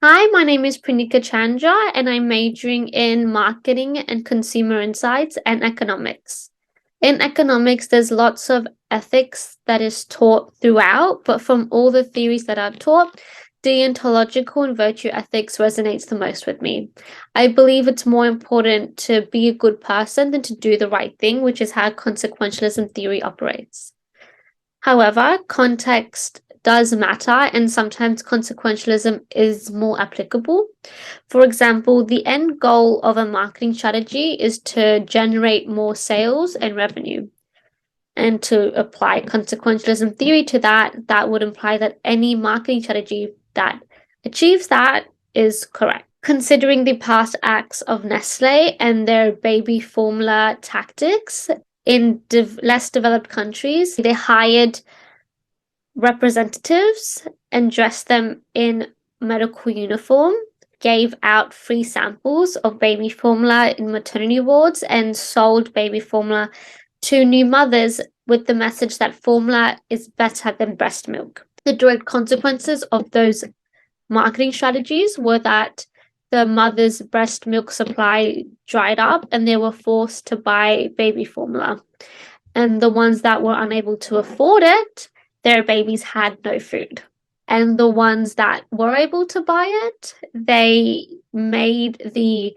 Hi, my name is Pranika Chandra, and I'm majoring in marketing and consumer insights and economics. In economics, there's lots of ethics that is taught throughout, but from all the theories that are taught, deontological and virtue ethics resonates the most with me. I believe it's more important to be a good person than to do the right thing, which is how consequentialism theory operates. However, context does matter, and sometimes consequentialism is more applicable. For example, the end goal of a marketing strategy is to generate more sales and revenue. And to apply consequentialism theory to that, that would imply that any marketing strategy that achieves that is correct. Considering the past acts of Nestle and their baby formula tactics in less developed countries, they hired representatives and dressed them in medical uniform, gave out free samples of baby formula in maternity wards, and sold baby formula to new mothers with the message that formula is better than breast milk. The direct consequences of those marketing strategies were that the mother's breast milk supply dried up and they were forced to buy baby formula. And the ones that were unable to afford it, their babies had no food. And the ones that were able to buy it, they made the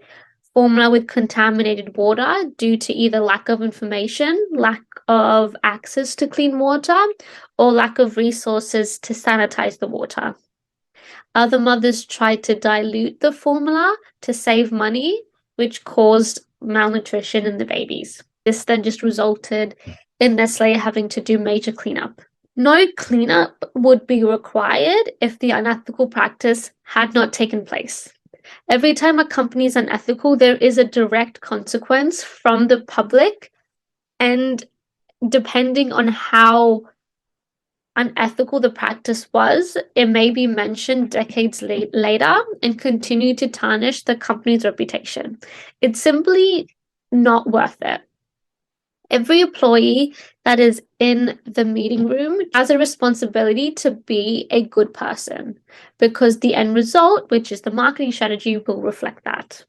formula with contaminated water due to either lack of information, lack of access to clean water, or lack of resources to sanitize the water. Other mothers tried to dilute the formula to save money, which caused malnutrition in the babies. This then just resulted in Nestle having to do major cleanup. No cleanup would be required if the unethical practice had not taken place. Every time a company is unethical, there is a direct consequence from the public, and depending on how unethical the practice was, it may be mentioned decades later and continue to tarnish the company's reputation. It's simply not worth it. Every employee that is in the meeting room has a responsibility to be a good person because the end result, which is the marketing strategy, will reflect that.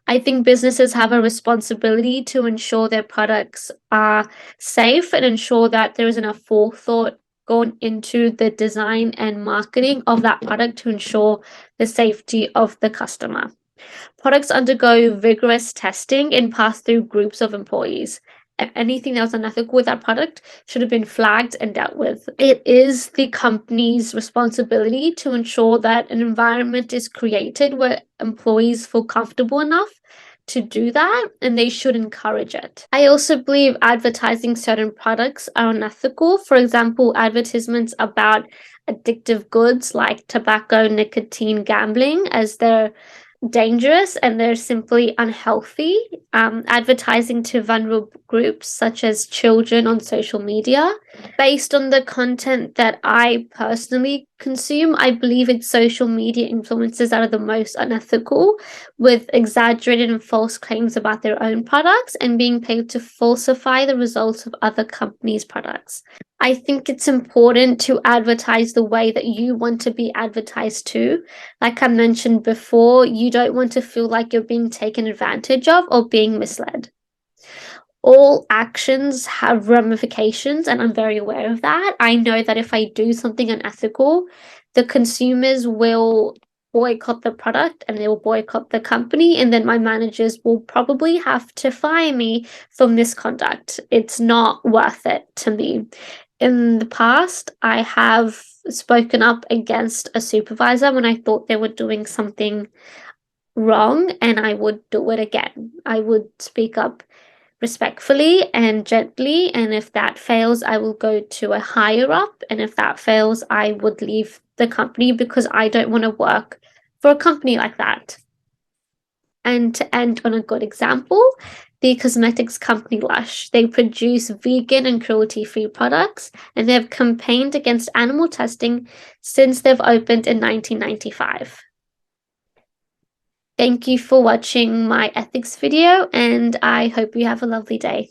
I think businesses have a responsibility to ensure their products are safe and ensure that there is enough forethought going into the design and marketing of that product to ensure the safety of the customer. Products undergo vigorous testing and pass through groups of employees. Anything that was unethical with that product should have been flagged and dealt with. It is the company's responsibility to ensure that an environment is created where employees feel comfortable enough to do that, and they should encourage it. I also believe advertising certain products are unethical. For example, advertisements about addictive goods like tobacco, nicotine, gambling, as they're dangerous and they're simply unhealthy. Advertising to vulnerable groups such as children on social media. Based on the content that I personally consume, I believe it's social media influencers that are the most unethical, with exaggerated and false claims about their own products and being paid to falsify the results of other companies' products. I think it's important to advertise the way that you want to be advertised to. Like I mentioned before, you don't want to feel like you're being taken advantage of or being misled. All actions have ramifications, and I'm very aware of that. I know that if I do something unethical, the consumers will boycott the product and they will boycott the company, and then my managers will probably have to fire me for misconduct. It's not worth it to me. In the past, I have spoken up against a supervisor when I thought they were doing something wrong, and I would do it again. I would speak up respectfully and gently, and if that fails, I will go to a higher up, and if that fails, I would leave the company because I don't want to work for a company like that. And to end on a good example, the cosmetics company Lush. They produce vegan and cruelty-free products, and they have campaigned against animal testing since they've opened in 1995. Thank you for watching my ethics video, and I hope you have a lovely day.